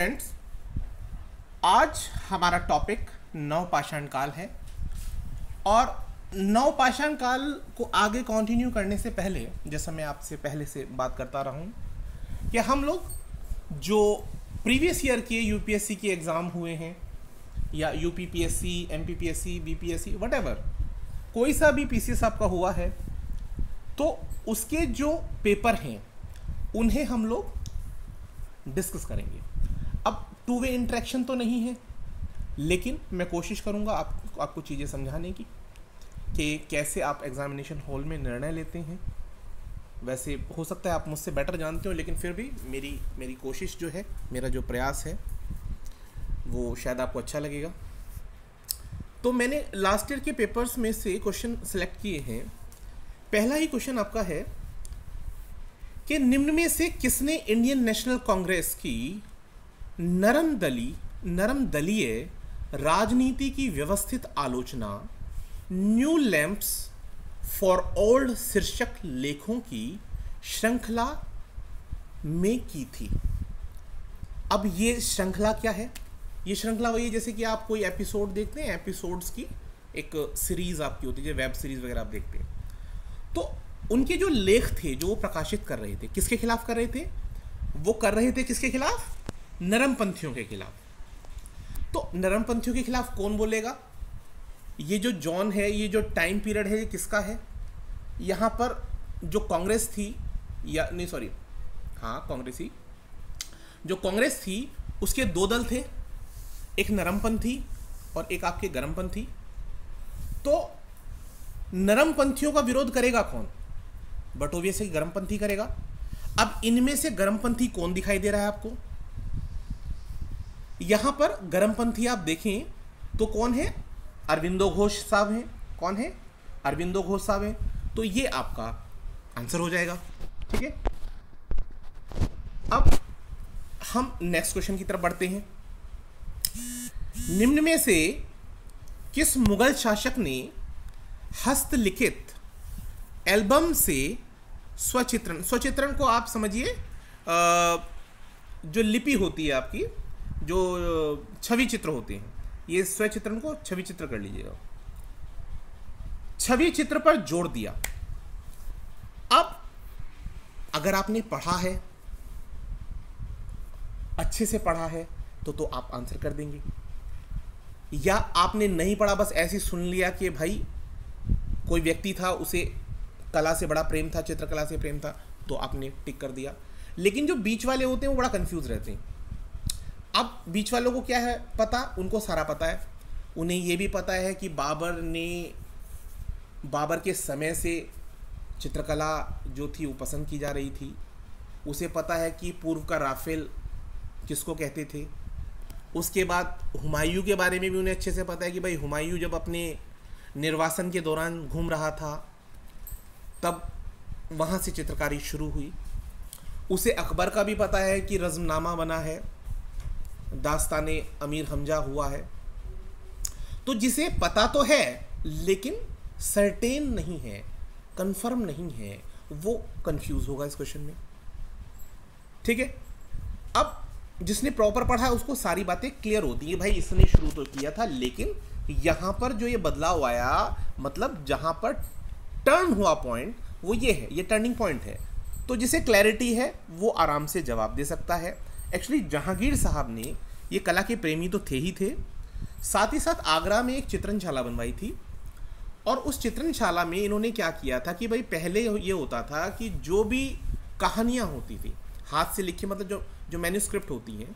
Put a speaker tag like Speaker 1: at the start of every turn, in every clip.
Speaker 1: Friends, आज हमारा topic नवपाषाण काल है और नवपाषाण काल को आगे कंटिन्यू करने से पहले, जैसा मैं आपसे पहले से बात करता रहा हूँ कि हम लोग जो प्रीवियस ईयर के यूपीएससी के एग्ज़ाम हुए हैं या यूपीपीएससी, एमपीपीएससी, बीपीएससी, व्हाटएवर, कोई सा भी पीसीएस आपका हुआ है तो उसके जो पेपर हैं उन्हें हम लोग डिस्कस करेंगे। अब टू वे इंटरेक्शन तो नहीं है, लेकिन मैं कोशिश करूंगा आपको चीज़ें समझाने की कि कैसे आप एग्जामिनेशन हॉल में निर्णय लेते हैं। वैसे हो सकता है आप मुझसे बेटर जानते हो, लेकिन फिर भी मेरी कोशिश जो है, मेरा जो प्रयास है वो शायद आपको अच्छा लगेगा। तो मैंने लास्ट ईयर के पेपर्स में से क्वेश्चन सेलेक्ट किए हैं। पहला ही क्वेश्चन आपका है कि निम्न में से किसने इंडियन नेशनल कांग्रेस की नरम दलीय राजनीति की व्यवस्थित आलोचना न्यू लैंप्स फॉर ओल्ड शीर्षक लेखों की श्रृंखला में की थी। अब ये श्रृंखला क्या है? ये श्रृंखला वही है जैसे कि आप कोई एपिसोड देखते हैं, एपिसोड्स की एक सीरीज आपकी होती है, वेब सीरीज वगैरह आप देखते हैं, तो उनके जो लेख थे जो वो प्रकाशित कर रहे थे, किसके खिलाफ कर रहे थे? वो कर रहे थे किसके खिलाफ? नरमपंथियों के खिलाफ। तो नरमपंथियों के खिलाफ कौन बोलेगा? ये जो जॉन है, ये जो टाइम पीरियड है, ये किसका है? यहाँ पर जो कांग्रेस थी, या नहीं सॉरी, हाँ कांग्रेस ही, जो कांग्रेस थी उसके दो दल थे, एक नरमपंथी और एक आपके गरमपंथी। तो नरमपंथियों का विरोध करेगा कौन? बट ऑब्वियसली गरमपंथी करेगा। अब इनमें से गरमपंथी कौन दिखाई दे रहा है आपको? यहां पर गरमपंथी आप देखें तो कौन है? अरविंदो घोष साहब हैं। कौन है? अरविंदो घोष साहब हैं। तो ये आपका आंसर हो जाएगा। ठीक है, अब हम नेक्स्ट क्वेश्चन की तरफ बढ़ते हैं। निम्न में से किस मुगल शासक ने हस्तलिखित एल्बम से स्वचित्रण को आप समझिए, जो लिपि होती है आपकी, जो छवि चित्र होते हैं, ये स्वचित्रण को छवि चित्र कर लीजिएगा, छवि चित्र पर जोड़ दिया। अब अगर आपने पढ़ा है, अच्छे से पढ़ा है, तो आप आंसर कर देंगे, या आपने नहीं पढ़ा, बस ऐसे सुन लिया कि भाई कोई व्यक्ति था, उसे कला से बड़ा प्रेम था, चित्रकला से प्रेम था, तो आपने टिक कर दिया। लेकिन जो बीच वाले होते हैं वो बड़ा कंफ्यूज रहते हैं। अब बीच वालों को क्या है पता? उनको सारा पता है। उन्हें ये भी पता है कि बाबर के समय से चित्रकला जो थी वो पसंद की जा रही थी। उसे पता है कि पूर्व का राफेल किसको कहते थे। उसके बाद हुमायूं के बारे में भी उन्हें अच्छे से पता है कि भाई हुमायूं जब अपने निर्वासन के दौरान घूम रहा था तब वहाँ से चित्रकारी शुरू हुई। उसे अकबर का भी पता है कि रज़्मनामा बना है, दास्ताने अमीर हमजा हुआ है। तो जिसे पता तो है लेकिन सर्टेन नहीं है, कंफर्म नहीं है, वो कंफ्यूज होगा इस क्वेश्चन में। ठीक है, अब जिसने प्रॉपर पढ़ा है उसको सारी बातें क्लियर होती है, भाई इसने शुरू तो किया था, लेकिन यहां पर जो ये बदलाव आया, मतलब जहां पर टर्न हुआ पॉइंट, वो ये है, ये टर्निंग पॉइंट है। तो जिसे क्लैरिटी है वो आराम से जवाब दे सकता है। एक्चुअली जहांगीर साहब ने, ये कला के प्रेमी तो थे ही थे, साथ ही साथ आगरा में एक चित्रणशाला बनवाई थी। और उस चित्रणशाला में इन्होंने क्या किया था कि भाई पहले ये होता था कि जो भी कहानियाँ होती थी हाथ से लिखी, मतलब जो मैन्युस्क्रिप्ट होती हैं,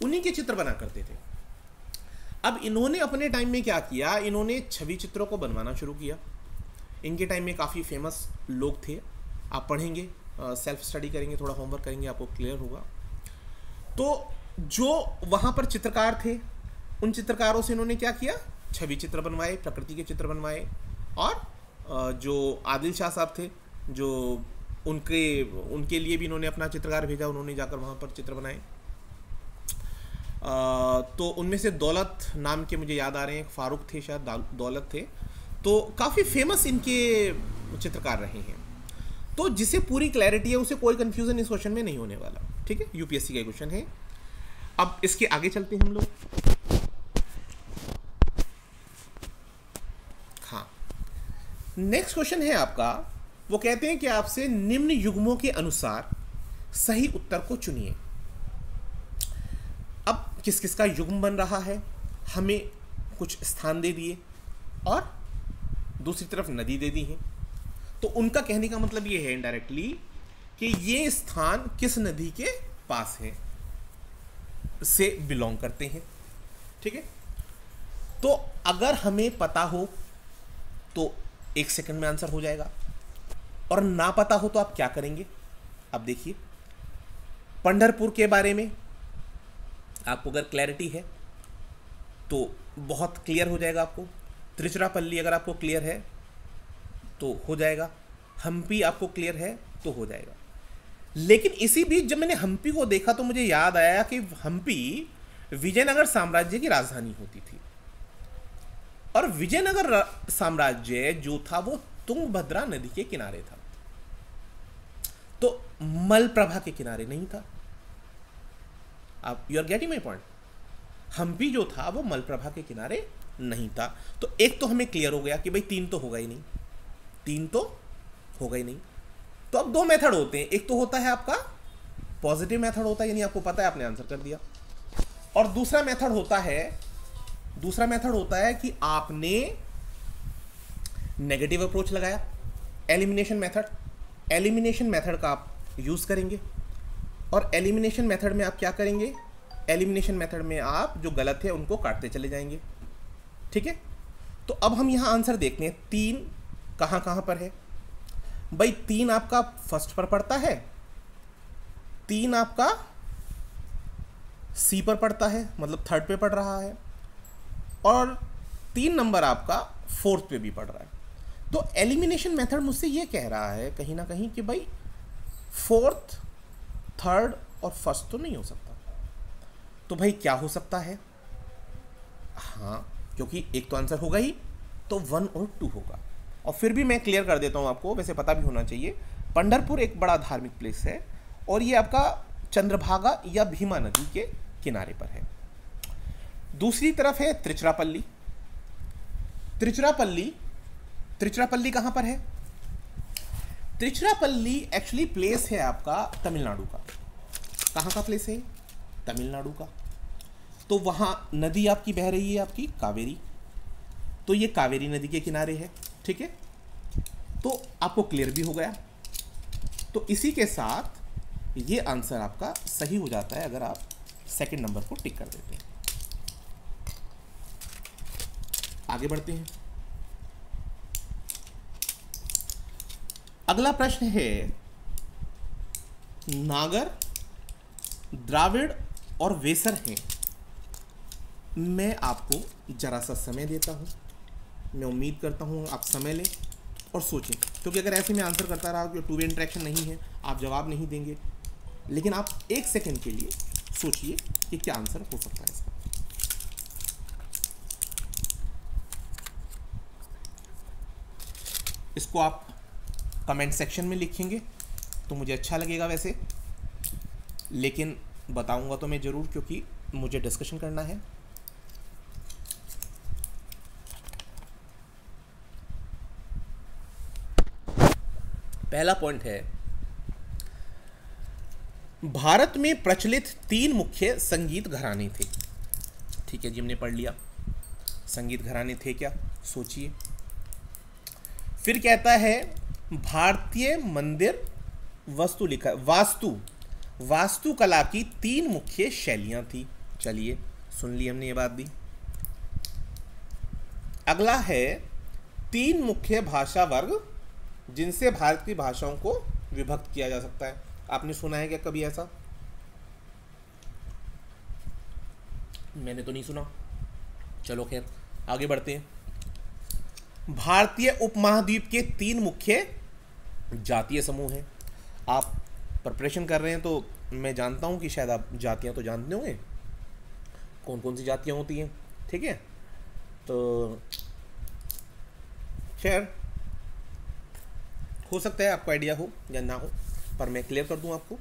Speaker 1: उन्हीं के चित्र बना करते थे। अब इन्होंने अपने टाइम में क्या किया, इन्होंने छवि चित्रों को बनवाना शुरू किया। इनके टाइम में काफ़ी फेमस लोग थे, आप पढ़ेंगे, सेल्फ स्टडी करेंगे, थोड़ा होमवर्क करेंगे, आपको क्लियर होगा। तो जो वहाँ पर चित्रकार थे, उन चित्रकारों से इन्होंने क्या किया, छवि चित्र बनवाए, प्रकृति के चित्र बनवाए। और जो आदिल शाह साहब थे, जो उनके लिए भी इन्होंने अपना चित्रकार भेजा, उन्होंने जाकर वहाँ पर चित्र बनाए। तो उनमें से दौलत नाम के मुझे याद आ रहे हैं, फारूक थे शायद, दौलत थे, तो काफ़ी फेमस इनके चित्रकार रहे हैं। तो जिसे पूरी क्लैरिटी है उसे कोई कंफ्यूजन इस क्वेश्चन में नहीं होने वाला। ठीक है, यूपीएससी का क्वेश्चन है। अब इसके आगे चलते हैं हम लोग। हाँ, नेक्स्ट क्वेश्चन है आपका, वो कहते हैं कि आपसे निम्न युग्मों के अनुसार सही उत्तर को चुनिए। अब किस किस का युग्म बन रहा है, हमें कुछ स्थान दे दिए और दूसरी तरफ नदी दे दी है, तो उनका कहने का मतलब ये है इनडायरेक्टली कि ये स्थान किस नदी के पास है, से बिलोंग करते हैं। ठीक है, तो अगर हमें पता हो तो 1 सेकंड में आंसर हो जाएगा, और ना पता हो तो आप क्या करेंगे। अब देखिए, पंढरपुर के बारे में आपको अगर क्लैरिटी है तो बहुत क्लियर हो जाएगा आपको। त्रिचुरापल्ली अगर आपको क्लियर है तो हो जाएगा। हम्पी आपको क्लियर है तो हो जाएगा। लेकिन इसी बीच जब मैंने हम्पी को देखा तो मुझे याद आया कि हम्पी विजयनगर साम्राज्य की राजधानी होती थी, और विजयनगर साम्राज्य जो था वो तुंगभद्रा नदी के किनारे था, तो मलप्रभा के किनारे नहीं था। आप you are getting my point. Hampi जो था वो मलप्रभा के किनारे नहीं था। तो एक तो हमें क्लियर हो गया कि भाई 3 तो होगा ही नहीं, 3 तो होगा ही नहीं। तो अब 2 मेथड होते हैं। एक तो होता है आपका पॉजिटिव मेथड होता है, यानी आपको पता है आपने आंसर कर दिया, और दूसरा मेथड होता है कि आपने नेगेटिव अप्रोच लगाया, एलिमिनेशन मेथड का आप यूज करेंगे। और एलिमिनेशन मेथड में आप क्या करेंगे, एलिमिनेशन मेथड में आप जो गलत है उनको काटते चले जाएंगे। ठीक है, तो अब हम यहां आंसर देखते हैं 3 कहां कहां पर है। भाई 3 आपका फर्स्ट पर पड़ता है, 3 आपका सी पर पड़ता है, मतलब थर्ड पे पड़ रहा है, और 3 नंबर आपका फोर्थ पे भी पड़ रहा है। तो एलिमिनेशन मेथड मुझसे ये कह रहा है कहीं ना कहीं कि भाई फोर्थ, थर्ड और फर्स्ट तो नहीं हो सकता। तो भाई क्या हो सकता है, हाँ, क्योंकि एक तो आंसर होगा ही, तो 1 और 2 होगा। और फिर भी मैं क्लियर कर देता हूँ आपको, वैसे पता भी होना चाहिए, पंढरपुर एक बड़ा धार्मिक प्लेस है और ये आपका चंद्रभागा या भीमा नदी के किनारे पर है। दूसरी तरफ है त्रिचुरापल्ली। त्रिचुरापल्ली कहाँ पर है? त्रिचुरापल्ली एक्चुअली प्लेस है आपका तमिलनाडु का। कहाँ का प्लेस है? तमिलनाडु का। तो वहाँ नदी आपकी बह रही है आपकी कावेरी, तो ये कावेरी नदी के किनारे है। ठीक है, तो आपको क्लियर भी हो गया। तो इसी के साथ ये आंसर आपका सही हो जाता है अगर आप सेकंड नंबर को टिक कर देते हैं। आगे बढ़ते हैं। अगला प्रश्न है, नागर, द्राविड़ और वेसर हैं। मैं आपको जरा सा समय देता हूं, मैं उम्मीद करता हूं आप समय लें और सोचें, क्योंकि अगर ऐसे में आंसर करता रहा कि 2 वे इंटरेक्शन नहीं है, आप जवाब नहीं देंगे। लेकिन आप 1 सेकंड के लिए सोचिए कि क्या आंसर हो सकता है इसका। इसको आप कमेंट सेक्शन में लिखेंगे तो मुझे अच्छा लगेगा वैसे, लेकिन बताऊंगा तो मैं ज़रूर, क्योंकि मुझे डिस्कशन करना है। पहला पॉइंट है, भारत में प्रचलित 3 मुख्य संगीत घराने थे। ठीक है जी, हमने पढ़ लिया संगीत घराने थे क्या, सोचिए। फिर कहता है भारतीय मंदिर वास्तुकला की 3 मुख्य शैलियां थी। चलिए, सुन ली हमने ये बात भी। अगला है 3 मुख्य भाषा वर्ग जिनसे भारत की भाषाओं को विभक्त किया जा सकता है। आपने सुना है क्या कभी ऐसा? मैंने तो नहीं सुना। चलो खैर, आगे बढ़ते हैं। भारतीय उपमहाद्वीप के 3 मुख्य जातीय समूह हैं। आप प्रिपरेशन कर रहे हैं तो मैं जानता हूं कि शायद आप जातियां तो जानते होंगे, कौन कौन सी जातियां होती हैं। ठीक है, तो खैर हो सकता है आपको आइडिया हो या ना हो, पर मैं क्लियर कर दूं आपको।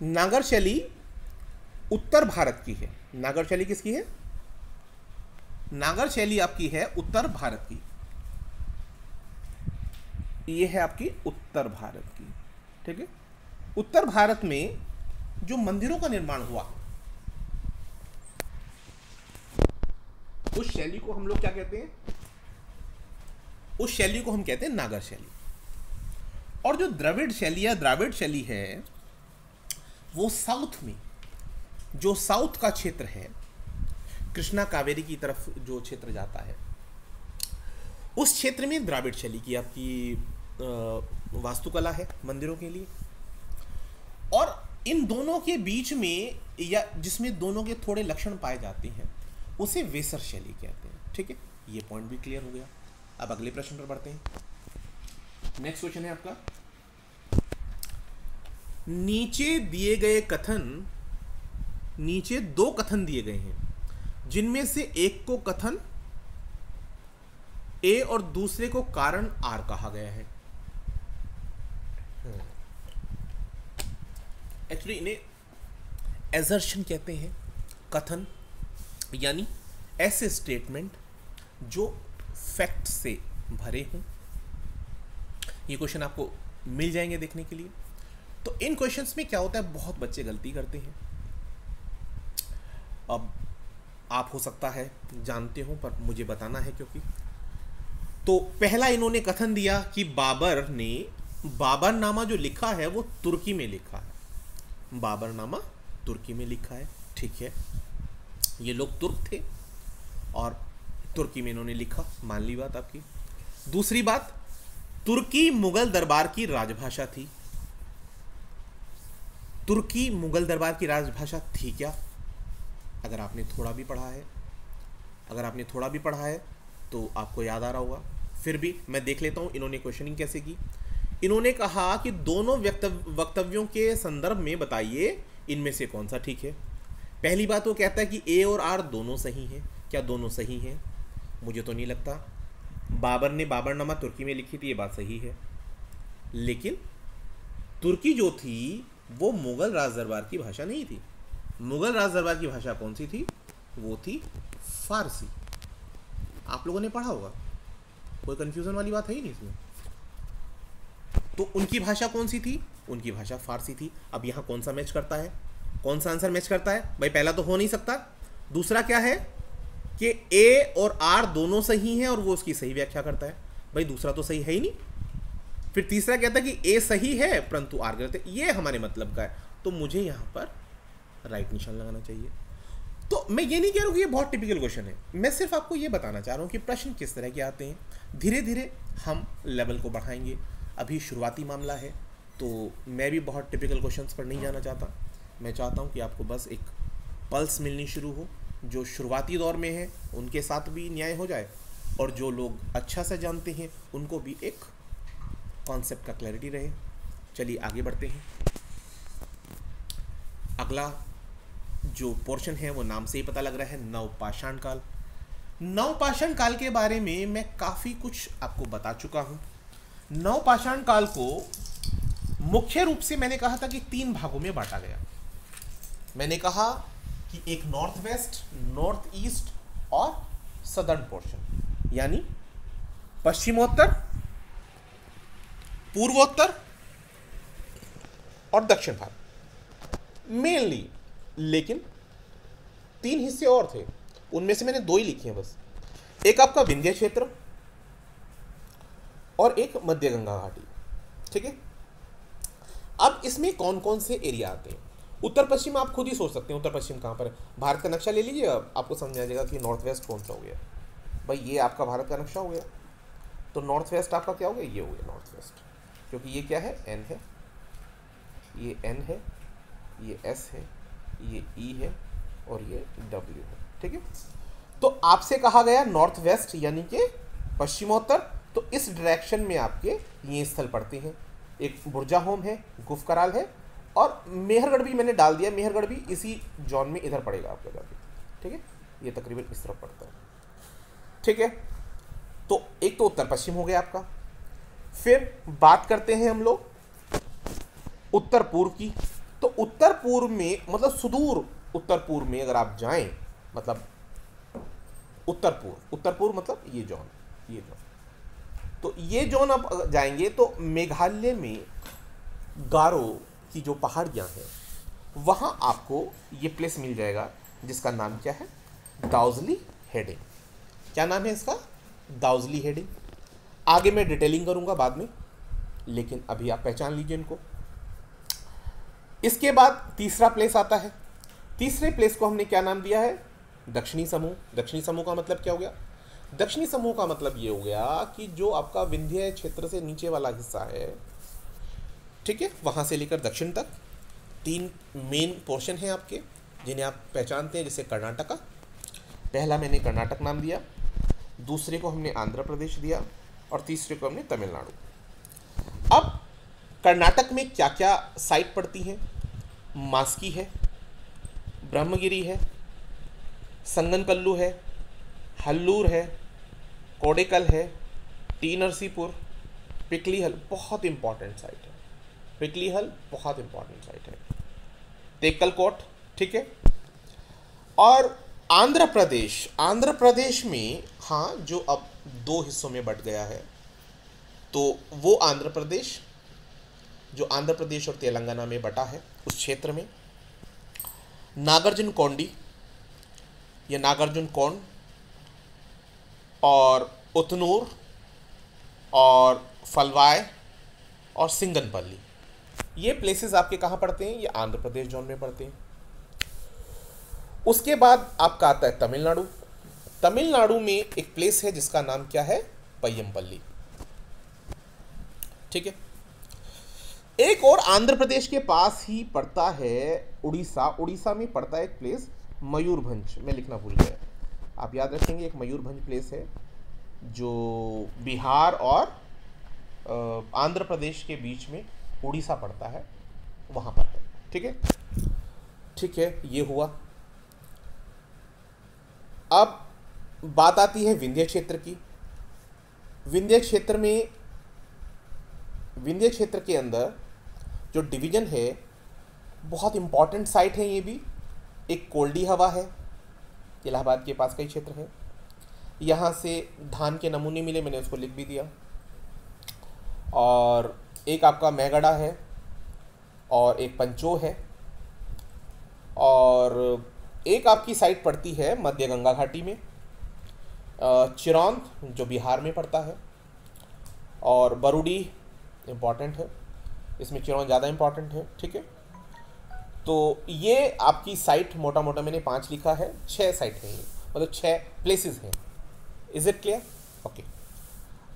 Speaker 1: नागर शैली उत्तर भारत की है। नागर शैली किसकी है? नागर शैली आपकी है उत्तर भारत की। ये है आपकी उत्तर भारत की, ठीक है। उत्तर भारत में जो मंदिरों का निर्माण हुआ, उस शैली को हम लोग क्या कहते हैं? उस शैली को हम कहते हैं नागर शैली। और जो द्रविड़ शैली या द्राविड़ शैली है, वो साउथ में, जो साउथ का क्षेत्र है, कृष्णा कावेरी की तरफ जो क्षेत्र जाता है, उस क्षेत्र में द्राविड़ शैली की आपकी वास्तुकला है मंदिरों के लिए। और इन दोनों के बीच में, या जिसमें दोनों के थोड़े लक्षण पाए जाते हैं, उसे वेसर शैली कहते हैं, ठीक है। ये पॉइंट भी क्लियर हो गया। अब अगले प्रश्न पर बढ़ते हैं। नेक्स्ट क्वेश्चन है आपका, नीचे दिए गए कथन, नीचे दो कथन दिए गए हैं, जिनमें से एक को कथन ए और दूसरे को कारण आर कहा गया है। एक्चुअली इन्हें एजर्शन कहते हैं, कथन यानी ऐसे स्टेटमेंट जो फैक्ट से भरे हों। ये क्वेश्चन आपको मिल जाएंगे देखने के लिए। तो इन क्वेश्चंस में क्या होता है, बहुत बच्चे गलती करते हैं। अब आप हो सकता है जानते हो, पर मुझे बताना है क्योंकि, तो पहला इन्होंने कथन दिया कि बाबर ने बाबरनामा जो लिखा है वो तुर्की में लिखा है। बाबरनामा तुर्की में लिखा है, ठीक है। ये लोग तुर्क थे और तुर्की में इन्होंने लिखा, मान ली बात आपकी। दूसरी बात, तुर्की मुगल दरबार की राजभाषा थी। तुर्की मुगल दरबार की राजभाषा थी क्या? अगर आपने थोड़ा भी पढ़ा है, तो आपको याद आ रहा होगा। फिर भी मैं देख लेता हूं इन्होंने क्वेश्चनिंग कैसे की। इन्होंने कहा कि दोनों वक्तव्यों के संदर्भ में बताइए इनमें से कौन सा ठीक है। पहली बात वो कहता है कि ए और आर दोनों सही हैं। क्या दोनों सही हैं? मुझे तो नहीं लगता। बाबर ने बाबरनामा तुर्की में लिखी थी, ये बात सही है, लेकिन तुर्की जो थी वो मुगल राज दरबार की भाषा नहीं थी। मुगल राज दरबार की भाषा कौन सी थी? वो थी फारसी। आप लोगों ने पढ़ा होगा, कोई कंफ्यूजन वाली बात है ही नहीं इसमें। तो उनकी भाषा कौन सी थी? उनकी भाषा फारसी थी। अब यहाँ कौन सा मैच करता है, कौन सा आंसर मैच करता है? भाई पहला तो हो नहीं सकता। दूसरा क्या है कि ए और आर दोनों सही हैं और वो उसकी सही व्याख्या करता है। भाई दूसरा तो सही है ही नहीं। फिर तीसरा कहता है कि ए सही है परंतु आर गलत है। ये हमारे मतलब का है, तो मुझे यहाँ पर राइट निशान लगाना चाहिए। तो मैं ये नहीं कह रहा हूँ कि ये बहुत टिपिकल क्वेश्चन है, मैं सिर्फ आपको ये बताना चाह रहा हूँ कि प्रश्न किस तरह के आते हैं। धीरे धीरे हम लेवल को बढ़ाएंगे। अभी शुरुआती मामला है, तो मैं भी बहुत टिपिकल क्वेश्चंस पर नहीं जाना चाहता। मैं चाहता हूँ कि आपको बस एक पल्स मिलनी शुरू हो। जो शुरुआती दौर में है उनके साथ भी न्याय हो जाए, और जो लोग अच्छा से जानते हैं उनको भी एक कॉन्सेप्ट का क्लैरिटी रहे। चलिए आगे बढ़ते हैं। अगला जो पोर्शन है वो नाम से ही पता लग रहा है, नवपाषाण काल। नवपाषाण काल के बारे में मैं काफ़ी कुछ आपको बता चुका हूँ। नवपाषाण काल को मुख्य रूप से मैंने कहा था कि 3 भागों में बांटा गया। मैंने कहा कि एक नॉर्थ वेस्ट, नॉर्थ ईस्ट और सदर्न पोर्शन, यानी पश्चिमोत्तर, पूर्वोत्तर और दक्षिण भारत मेनली। लेकिन 3 हिस्से और थे, उनमें से मैंने 2 ही लिखे हैं बस। एक आपका विंध्य क्षेत्र और एक मध्य गंगा घाटी, ठीक है। अब इसमें कौन कौन से एरिया आते हैं? उत्तर पश्चिम आप खुद ही सोच सकते हैं उत्तर पश्चिम कहाँ पर है। भारत का नक्शा ले लीजिए, आपको समझ आ जाएगा कि नॉर्थ वेस्ट कौन सा हो गया। भाई ये आपका भारत का नक्शा हो गया, तो नॉर्थ वेस्ट आपका क्या हो गया? ये हो गया नॉर्थ वेस्ट, क्योंकि ये क्या है? एन है, ये एन है, ये एस है, ये ई है और ये डब्ल्यू है, ठीक है। तो आपसे कहा गया नॉर्थ वेस्ट यानी कि पश्चिमोत्तर, तो इस डायरेक्शन में आपके ये स्थल पड़ते हैं। एक बुरजाहोम है, गुफकराल है और मेहरगढ़ भी मैंने डाल दिया। मेहरगढ़ भी इसी जोन में इधर पड़ेगा आपका जाके, ठीक है। ये तकरीबन इस तरफ पड़ता है, ठीक है। तो एक तो उत्तर पश्चिम हो गया आपका। फिर बात करते हैं हम लोग उत्तर पूर्व की। तो उत्तर पूर्व में मतलब सुदूर उत्तर पूर्व में अगर आप जाएं, मतलब उत्तर पूर्व मतलब ये जोन, तो ये जोन आप जाएंगे तो मेघालय में गारो की जो पहाड़ियाँ हैं वहाँ आपको ये प्लेस मिल जाएगा जिसका नाम क्या है, दाउजली हेडिंग। क्या नाम है इसका, दाउजली हेडिंग। आगे मैं डिटेलिंग करूँगा बाद में, लेकिन अभी आप पहचान लीजिए इनको। इसके बाद तीसरा प्लेस आता है। तीसरे प्लेस को हमने क्या नाम दिया है, दक्षिणी समूह। दक्षिणी समूह का मतलब क्या हो गया, दक्षिणी समूह का मतलब ये हो गया कि जो आपका विंध्य क्षेत्र से नीचे वाला हिस्सा है, ठीक है, वहाँ से लेकर दक्षिण तक 3 मेन पोर्शन हैं आपके जिन्हें आप पहचानते हैं, जैसे कर्नाटका। पहला मैंने कर्नाटक नाम दिया, दूसरे को हमने आंध्र प्रदेश दिया और तीसरे को हमने तमिलनाडु। अब कर्नाटक में क्या क्या साइट पड़ती हैं, मास्की है, ब्रह्मगिरी है, संगनकल्लू है, हल्लूर है, कोडेकल है, टी नरसीपुर, पिकलीहल बहुत इंपॉर्टेंट साइट है, पिकलीहल बहुत इंपॉर्टेंट साइट है, तेक्कलकोट, ठीक है। और आंध्र प्रदेश में, हाँ, जो अब 2 हिस्सों में बंट गया है, तो वो आंध्र प्रदेश जो आंध्र प्रदेश और तेलंगाना में बटा है, उस क्षेत्र में नागार्जुन कोंडी या नागार्जुन कोंड और उतनूर और फलवाय और सिंगनपल्ली, ये प्लेसेस आपके कहाँ पड़ते हैं, ये आंध्र प्रदेश जोन में पड़ते हैं। उसके बाद आपका आता है तमिलनाडु। तमिलनाडु में एक प्लेस है जिसका नाम क्या है, पय्यमपल्ली, ठीक है। एक और आंध्र प्रदेश के पास ही पड़ता है उड़ीसा में पड़ता है एक प्लेस मयूरभंज, मैं लिखना भूल गया, आप याद रखेंगे, एक मयूरभंज प्लेस है जो बिहार और आंध्र प्रदेश के बीच में उड़ीसा पड़ता है, वहाँ पर है, ठीक है, ये हुआ। अब बात आती है विंध्य क्षेत्र की। विंध्य क्षेत्र के अंदर जो डिवीजन है, बहुत इंपॉर्टेंट साइट है ये भी। एक कोल्डी हवा है, इलाहाबाद के पास का ही क्षेत्र है, यहाँ से धान के नमूने मिले, मैंने उसको लिख भी दिया। और एक आपका मेहगढ़ा है और एक पंचो है, और एक आपकी साइट पड़ती है मध्य गंगा घाटी में, चिरौंद जो बिहार में पड़ता है, और बरूडी इम्पॉर्टेंट है, इसमें चिरौंद ज़्यादा इम्पॉर्टेंट है, ठीक है। तो ये आपकी साइट मोटा मोटा मैंने 5 लिखा है, 6 साइट हैं ये, मतलब 6 प्लेसेस हैं। Is it clear? ओके,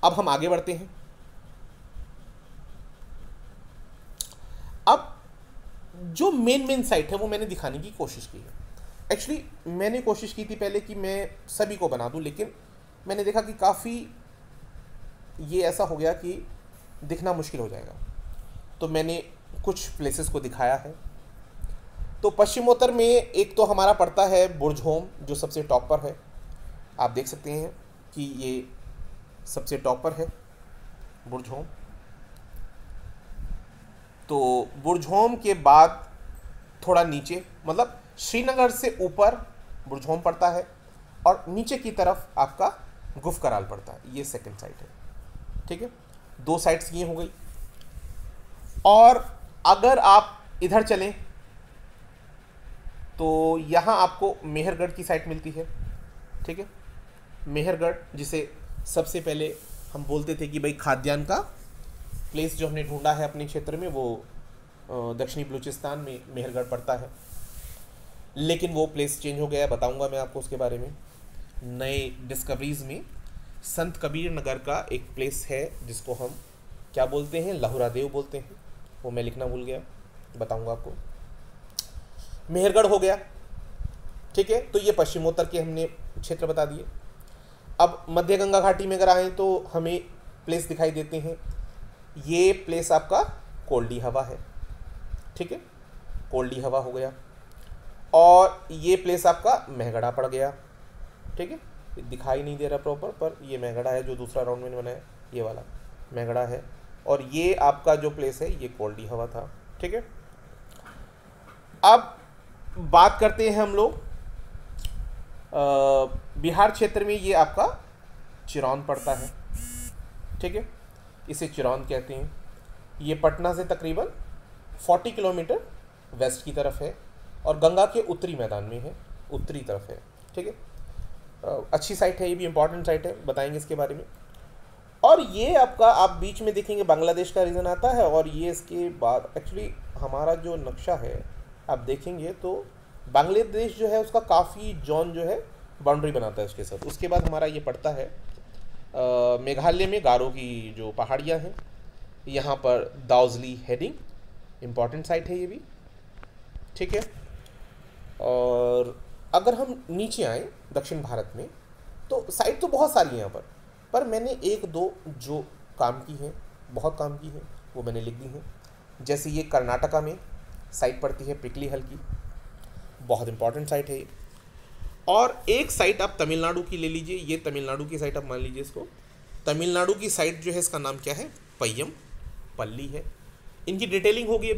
Speaker 1: अब हम आगे बढ़ते हैं। अब जो मेन साइट है वो मैंने दिखाने की कोशिश की है। एक्चुअली मैंने कोशिश की थी पहले कि मैं सभी को बना दूं, लेकिन मैंने देखा कि काफ़ी ये ऐसा हो गया कि दिखना मुश्किल हो जाएगा, तो मैंने कुछ प्लेसेस को दिखाया है। तो पश्चिमोत्तर में एक तो हमारा पड़ता है बुर्जहोम, जो सबसे टॉप पर है, आप देख सकते हैं कि ये सबसे टॉप पर है बुर्जहोम। तो बुर्जहोम के बाद थोड़ा नीचे, मतलब श्रीनगर से ऊपर बुर्जहोम पड़ता है, और नीचे की तरफ आपका गुफकराल पड़ता है, ये सेकंड साइट है, ठीक है। 2 साइट्स ये हो गई। और अगर आप इधर चलें तो यहाँ आपको मेहरगढ़ की साइट मिलती है, ठीक है। मेहरगढ़, जिसे सबसे पहले हम बोलते थे कि भाई खाद्यान्न का प्लेस जो हमने ढूंढा है अपने क्षेत्र में, वो दक्षिणी बलूचिस्तान में मेहरगढ़ पड़ता है, लेकिन वो प्लेस चेंज हो गया है, बताऊंगा मैं आपको उसके बारे में। नए डिस्कवरीज में संत कबीर नगर का एक प्लेस है जिसको हम क्या बोलते हैं, लहुरादेव बोलते हैं, वो मैं लिखना भूल गया, बताऊंगा आपको। मेहरगढ़ हो गया, ठीक है। तो ये पश्चिमोत्तर के हमने क्षेत्र बता दिए। अब मध्य गंगा घाटी में अगर आए तो हमें प्लेस दिखाई देते हैं। ये प्लेस आपका कोल्डी हवा है, ठीक है, कोल्डी हवा हो गया। और ये प्लेस आपका मेहगढ़ा पड़ गया, ठीक है, दिखाई नहीं दे रहा प्रॉपर, पर ये मेहगढ़ा है जो दूसरा राउंड में बनाया, ये वाला मेहगढ़ा है। और ये आपका जो प्लेस है ये कोल्डी हवा था, ठीक है। अब बात करते हैं हम लोग बिहार क्षेत्र में, ये आपका चिरौन पड़ता है, ठीक है, इसे चिरौन कहते हैं। ये पटना से तकरीबन 40 किलोमीटर वेस्ट की तरफ है और गंगा के उत्तरी मैदान में है, उत्तरी तरफ है, ठीक है। अच्छी साइट है, ये भी इम्पॉर्टेंट साइट है, बताएंगे इसके बारे में। और ये आपका, आप बीच में देखेंगे बांग्लादेश का रीजन आता है, और ये इसके बाद एक्चुअली हमारा जो नक्शा है आप देखेंगे तो बांग्लादेश जो है उसका काफ़ी जोन जो है बाउंड्री बनाता है उसके साथ। उसके बाद हमारा ये पड़ता है मेघालय में गारो की जो पहाड़ियाँ हैं, यहाँ पर दाउजली हेडिंग, इम्पॉर्टेंट साइट है ये भी, ठीक है। और अगर हम नीचे आए दक्षिण भारत में तो साइट तो बहुत सारी है यहाँ पर मैंने एक दो जो काम की हैं, बहुत काम की हैं, वो मैंने लिख दी हैं। जैसे ये कर्नाटका में साइट पड़ती है पिकली हल की, बहुत इंपॉर्टेंट साइट है ये। और एक साइट आप तमिलनाडु की ले लीजिए, ये तमिलनाडु की साइट आप मान लीजिए इसको। तमिलनाडु की साइट जो है इसका नाम क्या है, पय्यम पल्ली है। इनकी डिटेलिंग होगी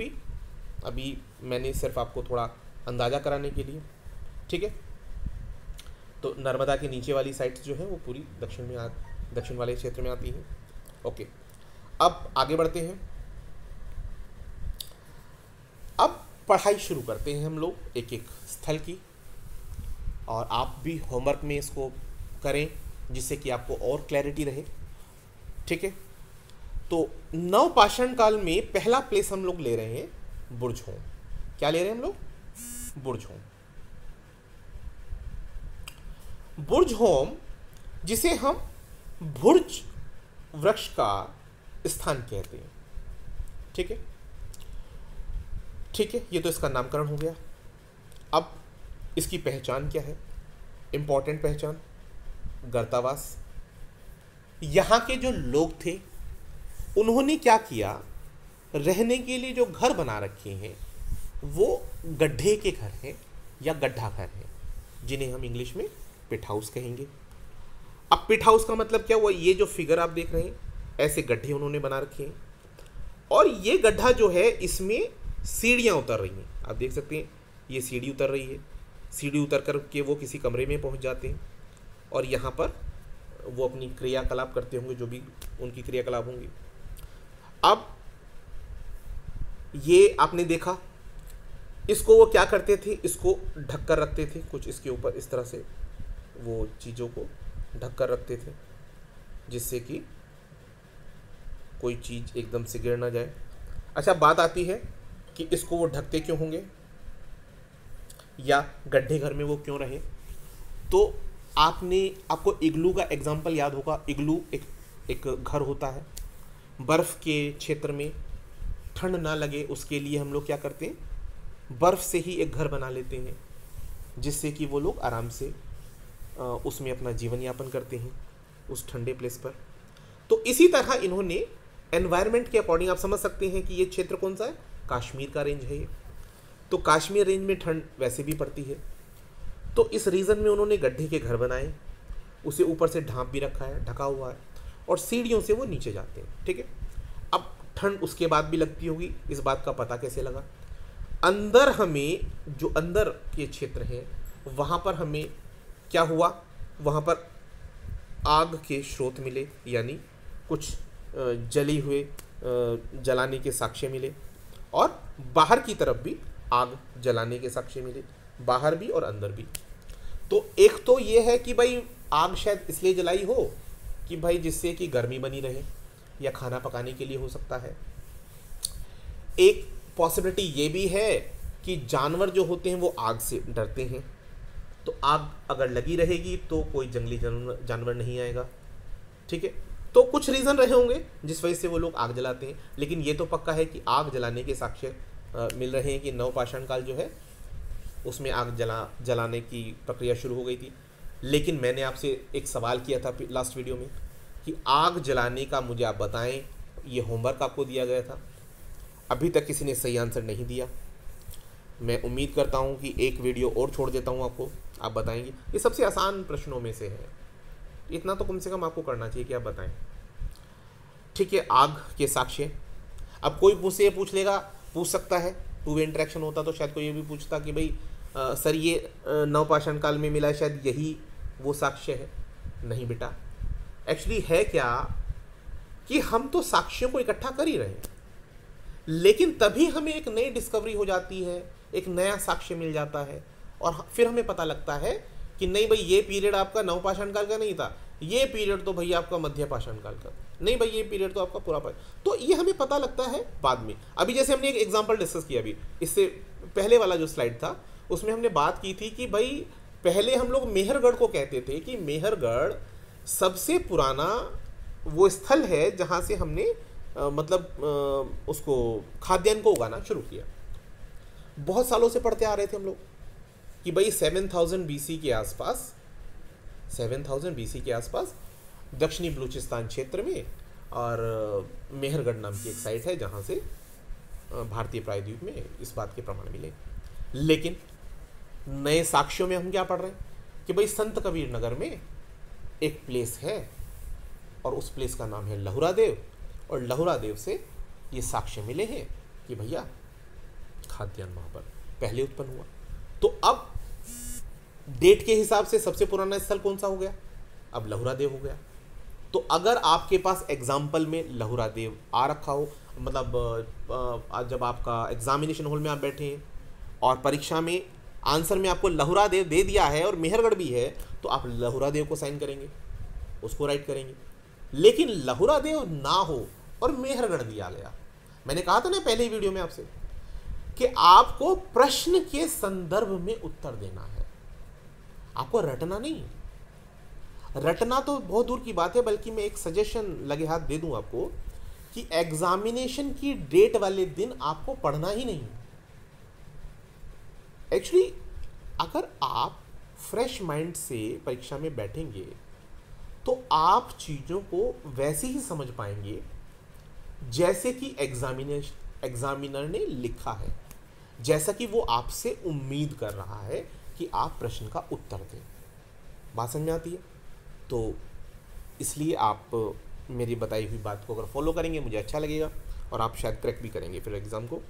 Speaker 1: अभी मैंने सिर्फ आपको थोड़ा अंदाज़ा कराने के लिए, ठीक है। तो नर्मदा के नीचे वाली साइट्स जो है वो पूरी दक्षिण वाले क्षेत्र में आती हैं। ओके, अब आगे बढ़ते हैं। अब पढ़ाई शुरू करते हैं हम लोग एक एक स्थल की, और आप भी होमवर्क में इसको करें जिससे कि आपको और क्लैरिटी रहे, ठीक है। तो नवपाषाण काल में पहला प्लेस हम लोग ले रहे हैं बुर्जहोम। क्या ले रहे हैं हम लोग, बुर्जहोम। बुर्जहोम जिसे हम भुर्ज वृक्ष का स्थान कहते हैं, ठीक है, ठीक है। ये तो इसका नामकरण हो गया। अब इसकी पहचान क्या है, इंपॉर्टेंट पहचान, गर्तावास। यहाँ के जो लोग थे उन्होंने क्या किया, रहने के लिए जो घर बना रखे हैं वो गड्ढे के घर हैं या गड्ढा घर हैं, जिन्हें हम इंग्लिश में पिट हाउस कहेंगे। अब पिट हाउस का मतलब क्या हुआ, ये जो फिगर आप देख रहे हैं ऐसे गड्ढे उन्होंने बना रखे हैं, और ये गड्ढा जो है इसमें सीढ़ियाँ उतर रही हैं। आप देख सकते हैं ये सीढ़ी उतर रही है, सीढ़ी उतर कर के वो किसी कमरे में पहुंच जाते हैं, और यहाँ पर वो अपनी क्रियाकलाप करते होंगे, जो भी उनकी क्रियाकलाप होंगी। अब ये आपने देखा, इसको वो क्या करते थे, इसको ढक कर रखते थे, कुछ इसके ऊपर इस तरह से वो चीज़ों को ढक कर रखते थे जिससे कि कोई चीज़ एकदम से गिर ना जाए। अच्छा, बात आती है कि इसको वो ढकते क्यों होंगे या गड्ढे घर में वो क्यों रहे। तो आपको इग्लू का एग्जाम्पल याद होगा। इग्लू एक घर होता है, बर्फ़ के क्षेत्र में ठंड ना लगे उसके लिए हम लोग क्या करते हैं, बर्फ़ से ही एक घर बना लेते हैं जिससे कि वो लोग आराम से उसमें अपना जीवन यापन करते हैं उस ठंडे प्लेस पर। तो इसी तरह इन्होंने एनवायरनमेंट के अकॉर्डिंग, आप समझ सकते हैं कि ये क्षेत्र कौन सा है, कश्मीर का रेंज है ये। तो कश्मीर रेंज में ठंड वैसे भी पड़ती है, तो इस रीजन में उन्होंने गड्ढे के घर बनाए, उसे ऊपर से ढांप भी रखा है, ढका हुआ है, और सीढ़ियों से वो नीचे जाते हैं, ठीक है। अब ठंड उसके बाद भी लगती होगी, इस बात का पता कैसे लगा, अंदर हमें जो अंदर के क्षेत्र हैं वहाँ पर हमें क्या हुआ, वहाँ पर आग के स्रोत मिले, यानी कुछ जली हुए जलाने के साक्ष्य मिले, और बाहर की तरफ भी आग जलाने के साक्ष्य मिले, बाहर भी और अंदर भी। तो एक तो ये है कि भाई आग शायद इसलिए जलाई हो कि भाई जिससे कि गर्मी बनी रहे, या खाना पकाने के लिए हो सकता है। एक पॉसिबिलिटी ये भी है कि जानवर जो होते हैं वो आग से डरते हैं, तो आग अगर लगी रहेगी तो कोई जंगली जानवर नहीं आएगा, ठीक है। तो कुछ रीज़न रहे होंगे जिस वजह से वो लोग आग जलाते हैं, लेकिन ये तो पक्का है कि आग जलाने के साक्ष्य मिल रहे हैं कि नवपाषाण काल जो है उसमें आग जलाने की प्रक्रिया शुरू हो गई थी। लेकिन मैंने आपसे एक सवाल किया था लास्ट वीडियो में कि आग जलाने का मुझे आप बताएं, ये होमवर्क आपको दिया गया था, अभी तक किसी ने सही आंसर नहीं दिया। मैं उम्मीद करता हूँ कि एक वीडियो और छोड़ देता हूँ आपको, आप बताएंगे। ये सबसे आसान प्रश्नों में से है, इतना तो कम से कम आपको करना चाहिए कि आप बताएं, ठीक है। आग के साक्ष्य, अब कोई मुझसे ये पूछ सकता है, टू वे इंटरेक्शन होता तो शायद कोई ये भी पूछता कि भाई सर ये नवपाषाण काल में मिला, शायद यही वो साक्ष्य है। नहीं बेटा, एक्चुअली है क्या कि हम तो साक्ष्यों को इकट्ठा कर ही रहे हैं, लेकिन तभी हमें एक नई डिस्कवरी हो जाती है, एक नया साक्ष्य मिल जाता है, और फिर हमें पता लगता है कि नहीं भाई ये पीरियड आपका नवपाषाण काल का नहीं था, ये पीरियड तो भैया आपका मध्य पाषाण काल का, नहीं भाई ये पीरियड तो आपका पूरा तो ये हमें पता लगता है बाद में। अभी जैसे हमने एक एग्जांपल डिस्कस किया, अभी इससे पहले वाला जो स्लाइड था उसमें हमने बात की थी कि भाई पहले हम लोग मेहरगढ़ को कहते थे कि मेहरगढ़ सबसे पुराना वो स्थल है जहाँ से हमने उसको खाद्यान्न को उगाना शुरू किया। बहुत सालों से पढ़ते आ रहे थे हम लोग कि भाई 7000 BC के आसपास, 7000 BC के आसपास दक्षिणी बलूचिस्तान क्षेत्र में और मेहरगढ़ नाम की एक साइट है जहाँ से भारतीय प्रायद्वीप में इस बात के प्रमाण मिले। लेकिन नए साक्ष्यों में हम क्या पढ़ रहे हैं कि भाई संत कबीर नगर में एक प्लेस है और उस प्लेस का नाम है लहुरा देव, और लहुरा देव से ये साक्ष्य मिले हैं कि भैया खाद्यान्न वहाँ पर पहले उत्पन्न हुआ। तो अब डेट के हिसाब से सबसे पुराना स्थल कौन सा हो गया? अब लहुरा देव हो गया। तो अगर आपके पास एग्जाम्पल में लहुरा देव आ रखा हो, मतलब जब आपका एग्जामिनेशन हॉल में आप बैठे हैं और परीक्षा में आंसर में आपको लहुरा देव दे दिया है और मेहरगढ़ भी है, तो आप लहुरा देव को साइन करेंगे, उसको राइट करेंगे। लेकिन लहुरा देव ना हो और मेहरगढ़ दिया गया, मैंने कहा था ना पहले ही वीडियो में आपसे कि आपको प्रश्न के संदर्भ में उत्तर देना है, आपको रटना नहीं। रटना तो बहुत दूर की बात है, बल्कि मैं एक सजेशन लगे हाथ दे दूं आपको कि एग्जामिनेशन की डेट वाले दिन आपको पढ़ना ही नहीं। एक्चुअली अगर आप फ्रेश माइंड से परीक्षा में बैठेंगे तो आप चीज़ों को वैसे ही समझ पाएंगे जैसे कि एग्जामिनर ने लिखा है, जैसा कि वो आपसे उम्मीद कर रहा है कि आप प्रश्न का उत्तर दें। बात समझ में आती है? तो इसलिए आप मेरी बताई हुई बात को अगर फॉलो करेंगे मुझे अच्छा लगेगा और आप शायद क्रैक भी करेंगे फिर एग्ज़ाम को।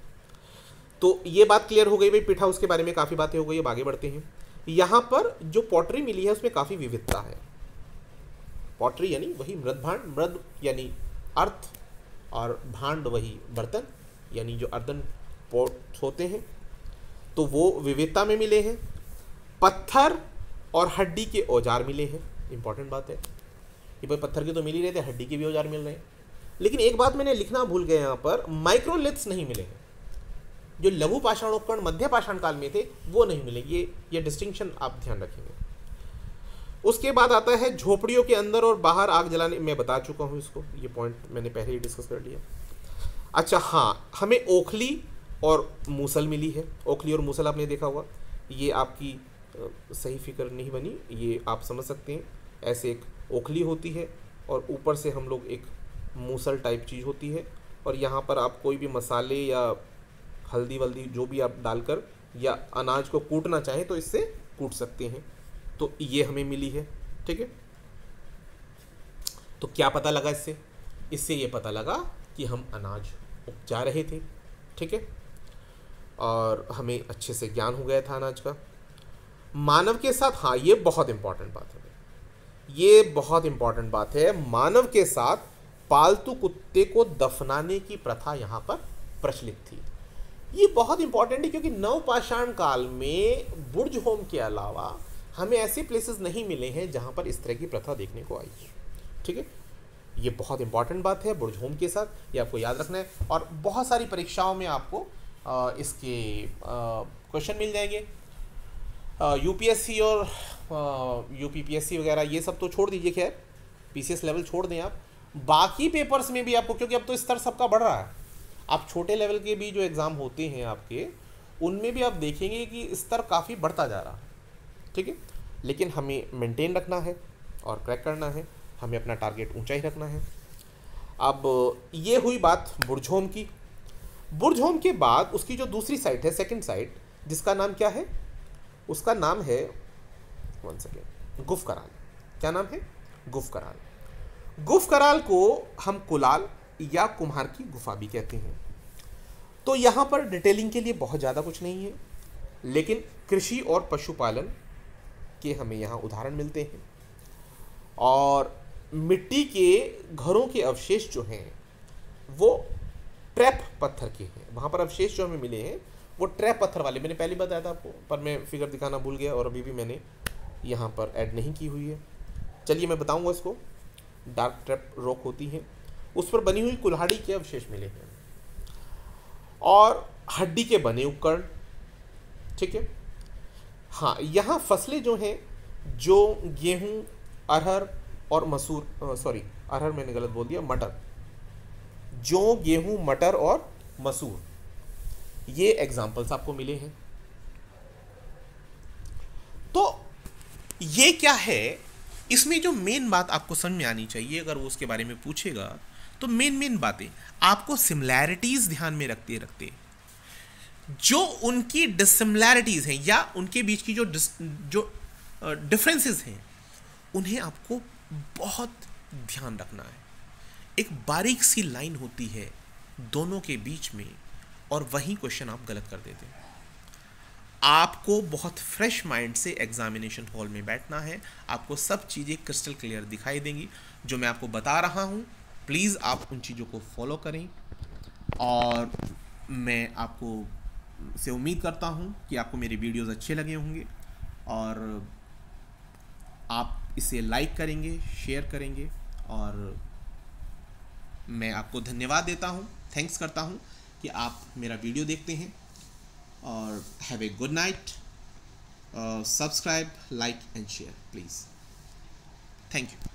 Speaker 1: तो ये बात क्लियर हो गई भाई, पिट हाउस के बारे में काफ़ी बातें हो गई। अब आगे बढ़ते हैं। यहाँ पर जो पॉटरी मिली है उसमें काफ़ी विविधता है। पॉटरी यानी वही मृद भांड, मृद यानी अर्थ, और भांड वही बर्तन यानी जो अर्दन पॉट होते हैं, तो वो विविधता में मिले हैं। पत्थर और हड्डी के औजार मिले हैं। इंपॉर्टेंट बात है कि भाई पत्थर के तो मिल ही रहे थे, हड्डी के भी औजार मिल रहे हैं। लेकिन एक बात मैंने लिखना भूल गया, यहाँ पर माइक्रोलिथ्स नहीं मिले हैं। जो लघु पाषाणोपकरण मध्य पाषाण काल में थे वो नहीं मिले। ये डिस्टिंक्शन आप ध्यान रखेंगे। उसके बाद आता है झोपड़ियों के अंदर और बाहर आग जलाने, मैं बता चुका हूँ इसको, ये पॉइंट मैंने पहले ही डिस्कस कर लिया। अच्छा हाँ, हमें ओखली और मूसल मिली है। ओखली और मूसल आपने देखा होगा, ये आपकी सही फिक्र नहीं बनी, ये आप समझ सकते हैं। ऐसे एक ओखली होती है और ऊपर से हम लोग एक मूसल टाइप चीज़ होती है, और यहाँ पर आप कोई भी मसाले या हल्दी वल्दी जो भी आप डालकर या अनाज को कूटना चाहें तो इससे कूट सकते हैं। तो ये हमें मिली है, ठीक है। तो क्या पता लगा इससे? इससे ये पता लगा कि हम अनाज उपजा रहे थे, ठीक है, और हमें अच्छे से ज्ञान हो गया था अनाज का। मानव के साथ, हाँ ये बहुत इंपॉर्टेंट बात है, ये बहुत इंपॉर्टेंट बात है, मानव के साथ पालतू कुत्ते को दफनाने की प्रथा यहाँ पर प्रचलित थी। ये बहुत इंपॉर्टेंट है क्योंकि नवपाषाण काल में बुर्ज होम के अलावा हमें ऐसे प्लेसेस नहीं मिले हैं जहाँ पर इस तरह की प्रथा देखने को आई है, ठीक है। ये बहुत इंपॉर्टेंट बात है बुर्ज होम के साथ, ये आपको याद रखना है। और बहुत सारी परीक्षाओं में आपको इसके क्वेश्चन मिल जाएंगे। यूपीएससी और यूपीपीएससी वगैरह ये सब तो छोड़ दीजिए, खैर पीसीएस लेवल छोड़ दें आप। बाकी पेपर्स में भी आपको, क्योंकि अब तो स्तर सबका बढ़ रहा है, आप छोटे लेवल के भी जो एग्ज़ाम होते हैं आपके, उनमें भी आप देखेंगे कि स्तर काफ़ी बढ़ता जा रहा है, ठीक है। लेकिन हमें मेंटेन रखना है और क्रैक करना है, हमें अपना टारगेट ऊंचा ही रखना है। अब ये हुई बात बुर्ज होम की। बुर्ज होम के बाद उसकी जो दूसरी साइट है, सेकंड साइट, जिसका नाम क्या है? उसका नाम है, वन सेकेंड, गुफ कराल। क्या नाम है? गुफ कराल। गुफ कराल को हम कुलाल या कुम्हार की गुफा भी कहते हैं। तो यहाँ पर डिटेलिंग के लिए बहुत ज़्यादा कुछ नहीं है।
Speaker 2: लेकिन कृषि और पशुपालन के हमें यहाँ उदाहरण मिलते हैं। और मिट्टी के घरों के अवशेष जो हैं वो ट्रैप पत्थर के हैं। वहाँ पर अवशेष जो हमें मिले हैं वो ट्रैप पत्थर वाले, मैंने पहले बताया था आपको, पर मैं फिगर दिखाना भूल गया और अभी भी मैंने यहाँ पर ऐड नहीं की हुई है। चलिए मैं बताऊँगा इसको। डार्क ट्रैप रॉक होती हैं, उस पर बनी हुई कुल्हाड़ी के अवशेष मिले हैं और हड्डी के बने उपकरण। ठीक है, हाँ, यहाँ फसलें जो हैं, जो गेहूँ, अरहर और मसूर, सॉरी अरहर मैंने गलत बोल दिया, मटर, जो गेहूँ, मटर और मसूर, ये एग्जाम्पल्स आपको मिले हैं। तो ये क्या है, इसमें जो मेन बात आपको समझ में आनी चाहिए, अगर वो उसके बारे में पूछेगा तो मेन बातें आपको सिमिलैरिटीज ध्यान में रखते रखते जो उनकी डिसिमिलैरिटीज हैं या उनके बीच की जो डिफरेंसेस हैं उन्हें आपको बहुत ध्यान रखना है। एक बारीक सी लाइन होती है दोनों के बीच में और वही क्वेश्चन आप गलत कर देते हैं। आपको बहुत फ्रेश माइंड से एग्जामिनेशन हॉल में बैठना है, आपको सब चीज़ें क्रिस्टल क्लियर दिखाई देंगी। जो मैं आपको बता रहा हूँ प्लीज़ आप उन चीज़ों को फॉलो करें और मैं आपको से उम्मीद करता हूँ कि आपको मेरे वीडियोस अच्छे लगे होंगे और आप इसे लाइक करेंगे, शेयर करेंगे और मैं आपको धन्यवाद देता हूँ, थैंक्स करता हूँ कि आप मेरा वीडियो देखते हैं और have a good night. Subscribe, like and share please. Thank you.